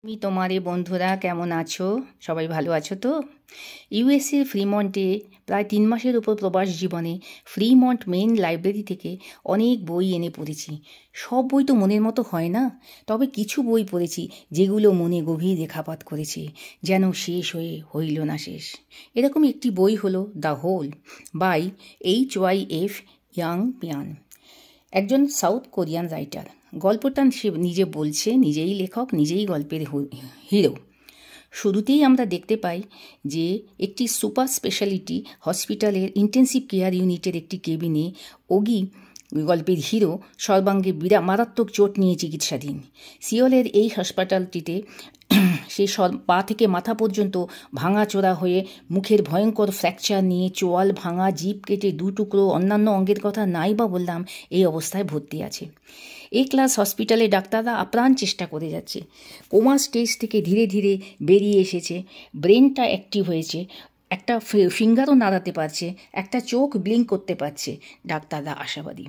আমি তোমারে বন্ধুরা কেমন আছো? সবাই ভালো আছো তো? ইউএসএর ফ্রিমন্টে প্রায় 3 মাসের উপর প্রবাস জীবনে ফ্রিমন্ট মেন লাইব্রেরি থেকে অনেক বই এনে পড়েছি। সব বই তো মনের মতো হয় না, তবে কিছু বই পড়েছি যেগুলো মনে গভীর রেখাপাত করেছে, যেন শেষ হয়ে হইল না শেষ। এরকম একটি বই হলো the whole by HYF young Pyan, একজন সাউথ কোরিয়ান রাইটার। গল্পটা সে নিজে বলছে, নিজেই লেখক, নিজেই গল্পের হিরো। শুরুতেই আমরা দেখতে পাই যে একটি সুপার স্পেশালিটি হসপিটালের ইন্টেন্সিভ কেয়ার ইউনিটের একটি কেবিনে ওগি, গল্পের হিরো, সর্বাঙ্গে মারাত্মক চোট নিয়ে চিকিৎসাধীন। সিওলের এই হাসপাতালটিতে সে পা থেকে মাথা পর্যন্ত ভাঙাচোরা হয়ে, মুখের ভয়ঙ্কর ফ্র্যাকচার নিয়ে, চোয়াল ভাঙা, জিভ কেটে 2 টুকরো, অন্যান্য অঙ্গের কথা নাই বা বললাম, এই অবস্থায় ভর্তি আছে। এই ক্লাস হসপিটালে ডাক্তাররা আপ্রাণ চেষ্টা করে যাচ্ছে। কোমা স্টেজ থেকে ধীরে ধীরে বেরিয়ে এসেছে, ব্রেনটা অ্যাক্টিভ হয়েছে, একটা ফিঙ্গারও নাড়াতে পারছে, একটা চোখ ব্লিঙ্ক করতে পারছে। ডাক্তাররা আশাবাদী।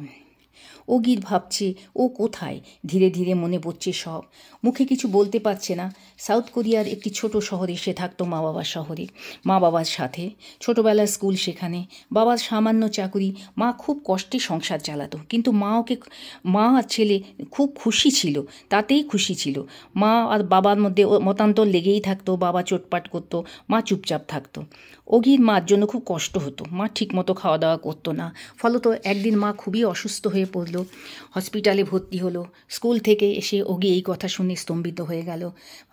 ওগির ভাবছে ও কোথায়, ধীরে ধীরে মনে পড়ছে সব। মুখে কিছু বলতে পারছে না। সাউথ কোরিয়ার একটি ছোট শহরে সে থাকতো, মা বাবার শহরে, মা বাবার সাথে। ছোটোবেলার স্কুল সেখানে, বাবার সামান্য চাকুরি, মা খুব কষ্টে সংসার চালাতো, কিন্তু মা আর ছেলে খুব খুশি ছিল, তাতেই খুশি ছিল। মা আর বাবার মধ্যে মতান্তর লেগেই থাকতো, বাবা চোটপাট করতো, মা চুপচাপ থাকতো। ওগির মার জন্য খুব কষ্ট হতো, মা ঠিকমতো খাওয়া দাওয়া করতো না। ফলত একদিন মা খুবই অসুস্থ হয়ে পড়ল, হসপিটালে ভর্তি হলো। স্কুল থেকে এসে ওগি এই কথা শুনে স্তম্ভিত হয়ে গেল।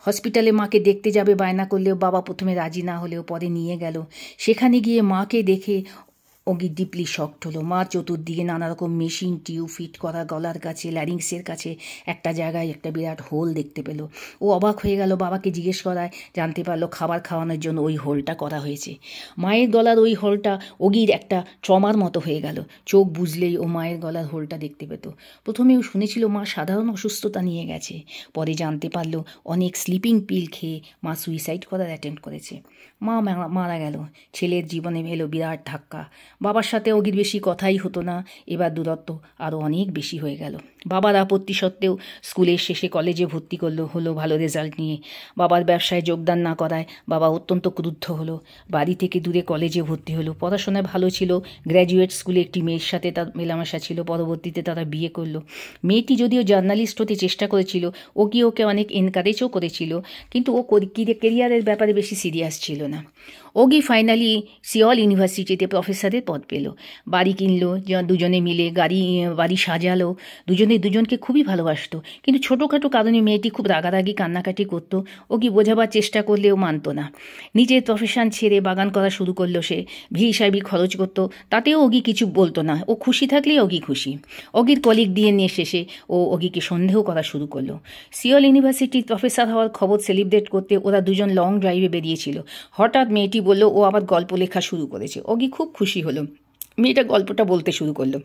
হসপিটালে মাকে দেখতে যাবে বায়না করলেও বাবা প্রথমে রাজি না হলেও পরে নিয়ে গেল। সেখানে গিয়ে মাকে দেখে ওগি ডিপলি শকড হলো। মার চতুর্দিকে নানা রকম মেশিন, টিউব ফিট করা, গলার কাছে, ল্যারিংসের কাছে একটা জায়গায় একটা বিরাট হোল দেখতে পেল। ও অবাক হয়ে গেল, বাবাকে জিজ্ঞেস করায় জানতে পারলো খাবার খাওয়ানোর জন্য ওই হোলটা করা হয়েছে। মায়ের গলার ওই হোলটা ওগির একটা ট্রমার মতো হয়ে গেল। চোখ বুঝলেই ও মায়ের গলার হোলটা দেখতে পেত। প্রথমে ও শুনেছিল মা সাধারণ অসুস্থতা নিয়ে গেছে, পরে জানতে পারলো অনেক স্লিপিং পিল খেয়ে মা সুইসাইড করার অ্যাটেম্প করেছে। মা মারা গেল। ছেলের জীবনে এলো বিরাট ধাক্কা। বাবার সাথে ওগির বেশি কথাই হতো না, এবার দূরত্ব আরও অনেক বেশি হয়ে গেল। বাবার আপত্তি সত্ত্বেও স্কুলের শেষে কলেজে ভর্তি হলো ভালো রেজাল্ট নিয়ে। বাবার ব্যবসায় যোগদান না করায় বাবা অত্যন্ত ক্রুদ্ধ হলো। বাড়ি থেকে দূরে কলেজে ভর্তি হলো। পড়াশোনায় ভালো ছিল, গ্র্যাজুয়েট স্কুলে একটি মেয়ের সাথে তার মেলামেশা ছিল, পরবর্তীতে তারা বিয়ে করলো। মেয়েটি যদিও জার্নালিস্ট হতে চেষ্টা করেছিল, ওকে অনেক এনকারেজও করেছিল, কিন্তু ও কেরিয়ারের ব্যাপারে বেশি সিরিয়াস ছিল না। ওগি ফাইনালি সিওল ইউনিভার্সিটিতে প্রফেসরের পদ পেল। বাড়ি কিনলো, দুজনে মিলে বাড়ি সাজালো। দুজনকে খুবই ভালোবাসতো, কিন্তু ছোটোখাটো কারণে মেয়েটি খুব রাগারাগি কান্নাকাটি করতো। ওগি বোঝাবার চেষ্টা করলেও মানত না। নিজের প্রফেশন ছেড়ে বাগান করা শুরু করলো সে, হিসাবি খরচ করতো, তাতেও ওগি কিছু বলতো না। ও খুশি থাকলেই ওগি খুশি। ওগির কলিগ দিয়ে নিয়ে শেষে ও ওগিকে সন্দেহ করা শুরু করলো। সিওল ইউনিভার্সিটির প্রফেসর হওয়ার খবর সেলিব্রেট করতে ওরা দুজন লং ড্রাইভে বেরিয়েছিল। হঠাৎ মেয়েটি বলল ও আবার গল্প লেখা শুরু করেছে। ওগি খুব খুশি হলো। মেয়েটা গল্পটা বলতে শুরু করলো।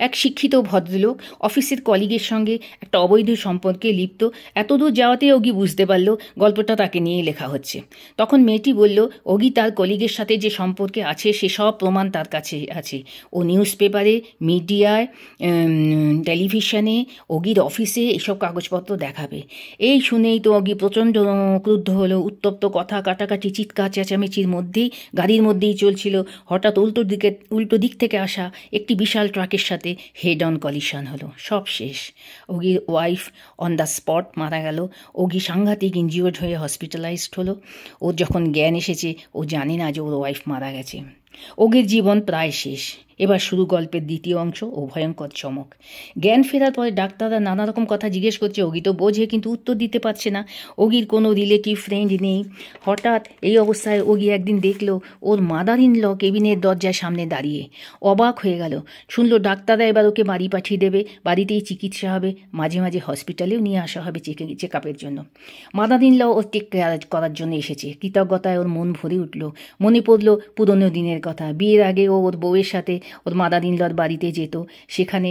এক শিক্ষিত ভদ্রলোক অফিসের কলিগের সঙ্গে একটা অবৈধ সম্পর্কে লিপ্ত। এতদূর যাওয়াতে ওগি বুঝতে পারল গল্পটা তাকে নিয়ে লেখা হচ্ছে। তখন মেয়েটি বলল ওগি তার কলিগের সাথে যে সম্পর্কে আছে সেসব প্রমাণ তার কাছে আছে। ও নিউজ পেপারে, মিডিয়ায়, টেলিভিশনে, ওগির অফিসে এসব কাগজপত্র দেখাবে। এই শুনেই তো ওগি প্রচণ্ড ক্রুদ্ধ হলো। উত্তপ্ত কথা কাটাকাটি, চিৎকার চেঁচামেচির মধ্যেই, গাড়ির মধ্যেই চলছিল, হঠাৎ উল্টো দিক থেকে আসা একটি বিশাল ট্রাকের সাথে হেড অন কলিশন হলো। সব শেষ। ওগির ওয়াইফ অন দ্য স্পট মারা গেল। ওগি সাংঘাতিক ইনজিওর্ড হয়ে হসপিটালাইজড হলো। ওর যখন জ্ঞান এসেছে ও জানে না যে ওর ওয়াইফ মারা গেছে। ওগির জীবন প্রায় শেষ। এবার শুরু গল্পের দ্বিতীয় অংশ ও ভয়ঙ্কর চমক। জ্ঞান ফেরার পরে ডাক্তাররা নানা রকম কথা জিজ্ঞেস করছে। ওগি তো বোঝে, কিন্তু উত্তর দিতে পারছে না। ওগির কোনো রিলেটিভ ফ্রেন্ড নেই। হঠাৎ এই অবস্থায় ওগি একদিন দেখল ওর মাদার ইন ল কেবিনের দরজার সামনে দাঁড়িয়ে। অবাক হয়ে গেল। শুনলো ডাক্তাররা এবার ওকে বাড়ি পাঠিয়ে দেবে, বাড়িতেই চিকিৎসা হবে, মাঝে মাঝে হসপিটালেও নিয়ে আসা হবে চেক আপের জন্য। মাদার ইন ল ওর টেক কেয়ার করার জন্য এসেছে। কৃতজ্ঞতায় ওর মন ভরে উঠল। মনে পড়ল পুরনো দিনের কথা। বিয়ের আগে ও ওর বউয়ের সাথে ওর মাদার ইন লর বাড়িতে যেত, সেখানে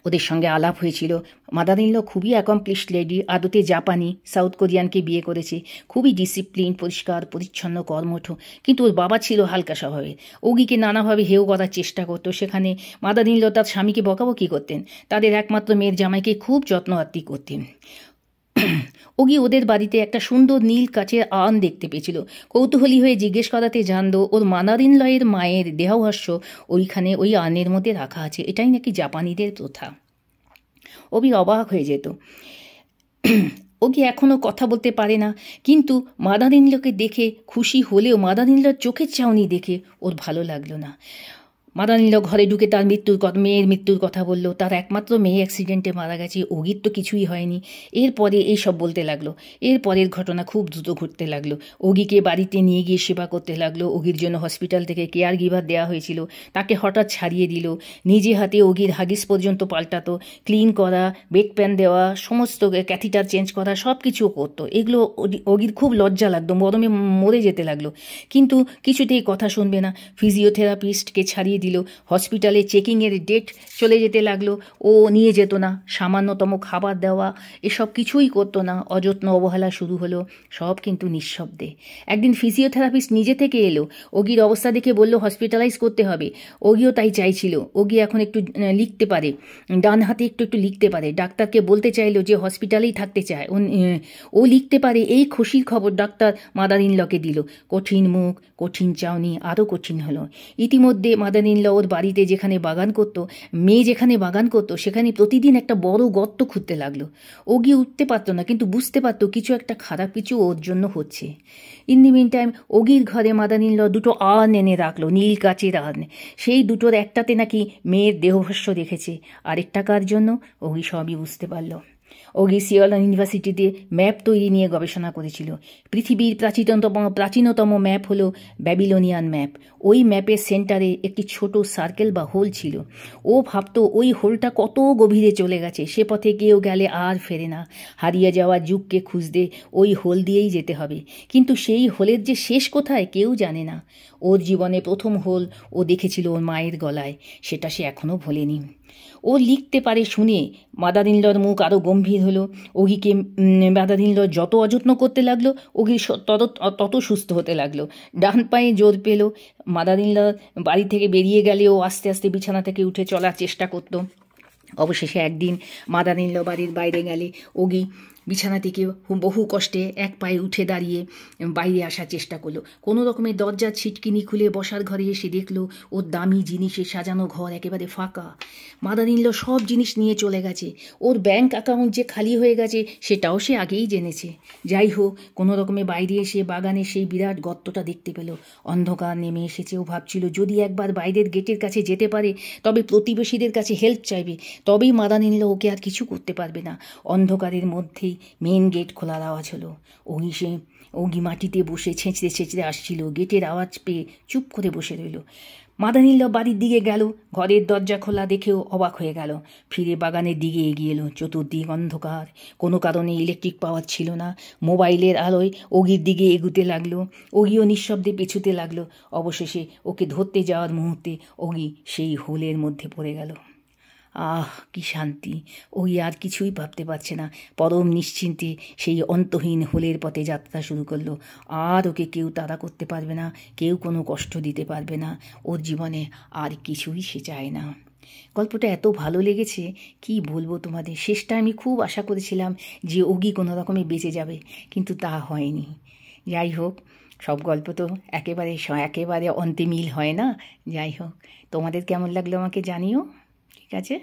ওদের সঙ্গে আলাপ হয়েছিল। মাদার ইন ল খুবই অ্যাকমপ্লিশড লেডি, আদতে জাপানি, সাউথ কোরিয়ানকে বিয়ে করেছে, খুবই ডিসিপ্লিন, পরিষ্কার পরিচ্ছন্ন, কর্মঠ, কিন্তু ওর বাবা ছিল হালকা স্বভাবের। ওগিকে নানাভাবে হেয় করার চেষ্টা করতো। সেখানে মাদার ইন ল তার স্বামীকে বকাবকি করতেন। তাদের একমাত্র মেয়ের জামাইকে খুব যত্ন আত্তি করতেন। ওগি ওদের বাড়িতে একটা সুন্দর নীল কাচের আন দেখতে পেয়েছিল। কৌতূহলী হয়ে জিজ্ঞেস করাতে জানতো ওর মাদার-ইন লয়ের মায়ের দেহাবশেষ ওইখানে ওই আনের মধ্যে রাখা আছে। এটাই নাকি জাপানিদের প্রথা। ওবি অবাক হয়ে যেত। ওগি এখনও কথা বলতে পারে না, কিন্তু মাদার-ইন-লকে দেখে খুশি হলেও মাদার-ইন-লর চোখের চাউনি দেখে ওর ভালো লাগলো না। মাদার-ইন-ল ঘরে ঢুকে তার মেয়ের মৃত্যুর কথা বলল। তার একমাত্র মেয়ে অ্যাক্সিডেন্টে মারা গেছে, ওগির তো কিছুই হয়নি। এরপরে এইসব বলতে লাগলো। এরপরের ঘটনা খুব দ্রুত ঘটতে লাগলো। ওগিকে বাড়িতে নিয়ে গিয়ে সেবা করতে লাগলো। ওগির জন্য হসপিটাল থেকে কেয়ার গিভার দেওয়া হয়েছিল, তাকে হঠাৎ ছাড়িয়ে দিল। নিজে হাতে ওগির হাগিস পর্যন্ত পাল্টাতো, ক্লিন করা, বেড প্যান দেওয়া, সমস্ত ক্যাথিটার চেঞ্জ করা, সব কিছুও করতো। এগুলো ওগির খুব লজ্জা লাগতো, গরমে মরে যেতে লাগলো। কিন্তু কিছুতেই কথা শুনবে না। ফিজিওথেরাপিস্টকে ছাড়িয়ে দিল। হসপিটালে চেকিংয়ের ডেট চলে যেতে লাগলো, ও নিয়ে যেত না। সামান্যতম খাবার দেওয়া এসব কিছুই করতো না। অযত্ন অবহেলা শুরু হলো, সব কিন্তু নিঃশব্দে। একদিন ফিজিওথেরাপিস্ট নিজে থেকে এলো। ওগির অবস্থা দেখে বলল হসপিটালাইজ করতে হবে। ওগিও তাই চাইছিল। ওগি এখন একটু লিখতে পারে, ডান হাতে একটু লিখতে পারে। ডাক্তারকে বলতে চাইলো যে হসপিটালেই থাকতে চায়। ও লিখতে পারে। এই খুশির খবর ডাক্তার মাদার-ইন-লকে দিল। কঠিন মুখ, কঠিন চাউনি আরও কঠিন হলো। ইতিমধ্যে মাদার-ইন-ল ওর বাড়িতে যেখানে বাগান করতো, মেয়ে যেখানে বাগান করতো, সেখানে প্রতিদিন একটা বড় গর্ত খুঁড়তে লাগলো। ও গিয়ে উঠতে পারতো না, কিন্তু বুঝতে পারতো কিছু একটা খারাপ কিছু ওর জন্য হচ্ছে। ইন দি মিন টাইম ওগির ঘরে মাদার-ইন-ল দুটো আর্ন এনে রাখলো, নীল কাচের আর্ন। সেই দুটোর একটাতে নাকি মেয়ের দেহভস্য রেখেছে, আরেকটা কার জন্য ওগি সবই বুঝতে পারল। ওগি সিওল ইউনিভার্সিটিতে ম্যাপ তৈরি নিয়ে গবেষণা করেছিল। পৃথিবীর প্রাচীনতম ম্যাপ হলো ব্যাবিলনিয়ান ম্যাপ। ওই ম্যাপের সেন্টারে একটি ছোট সার্কেল বা হোল ছিল। ও ভাবতো ওই হোলটা কত গভীরে চলে গেছে, সে পথে কেউ গেলে আর ফেরে না। হারিয়ে যাওয়া যুগকে খুঁজতে ওই হোল দিয়েই যেতে হবে। কিন্তু সেই হোলের যে শেষ কোথায় কেউ জানে না। ওর জীবনে প্রথম হোল ও দেখেছিল ওর মায়ের গলায়, সেটা সে এখনও ভোলেনি। ও লিখতে পারে শুনে মাদার-ইন-লর মুখ আরও গম্ভীর হলো। ওগিকে মাদার-ইন-ল যত অযত্ন করতে লাগলো, ওগি তত সুস্থ হতে লাগলো। ডান পায়ে জোর পেল। মাদার-ইন-ল বাড়ি থেকে বেরিয়ে গেলে ও আস্তে আস্তে বিছানা থেকে উঠে চলার চেষ্টা করত। অবশেষে একদিন মাদার-ইন-ল বাড়ির বাইরে গেলে ওগি বিছানা থেকে বহু কষ্টে এক পায়ে উঠে দাঁড়িয়ে বাইরে আসার চেষ্টা করলো। কোনো রকমের দরজার ছিটকিনি খুলে বসার ঘরে এসে দেখলো ওর দামি জিনিসে সাজানো ঘর একেবারে ফাঁকা। মাদার-ইন-ল সব জিনিস নিয়ে চলে গেছে। ওর ব্যাংক অ্যাকাউন্ট যে খালি হয়ে গেছে সেটাও সে আগেই জেনেছে। যাই হোক, কোনো রকমে বাইরে এসে বাগানে সেই বিরাট গর্তটা দেখতে পেল। অন্ধকার নেমে এসেছে। ও ভাবছিল যদি একবার বাইরের গেটের কাছে যেতে পারে, তবে প্রতিবেশীদের কাছে হেল্প চাইবে, তবেই মাদার-ইন-ল ওকে আর কিছু করতে পারবে না। অন্ধকারের মধ্যেই মেন গেট খোলার আওয়াজ হলো। ওগি মাটিতে বসে ছেঁচড়ে আসছিল। গেটের আওয়াজ পেয়ে চুপ করে বসে রইল। মাদার-ইন-ল বাড়ির দিকে গেল। ঘরের দরজা খোলা দেখেও অবাক হয়ে গেল। ফিরে বাগানের দিকে এগিয়ে এলো। চতুর্দিক অন্ধকার, কোনো কারণে ইলেকট্রিক পাওয়ার ছিল না। মোবাইলের আলোয় ওগির দিকে এগুতে লাগলো। ওগিও নিঃশব্দে পেছুতে লাগলো। অবশেষে ওকে ধরতে যাওয়ার মুহূর্তে ওগি সেই হোলের মধ্যে পড়ে গেল। আহ, কি শান্তি! ওই আর কিছুই ভাবতে পারছে না। পরম নিশ্চিন্তে সেই অন্তহীন হোলের পথে যাত্রা শুরু করলো। আর ওকে কেউ তাড়া করতে পারবে না, কেউ কোনো কষ্ট দিতে পারবে না। ওর জীবনে আর কিছুই সে চায় না। গল্পটা এত ভালো লেগেছে, কি বলবো তোমাদের। শেষটা আমি খুব আশা করেছিলাম যে ওগি কোনো রকমে বেঁচে যাবে, কিন্তু তা হয়নি। যাই হোক, সব গল্প তো একেবারে অন্তে মিল হয় না। যাই হোক, তোমাদের কেমন লাগলো আমাকে জানিও। ঠিক আছে।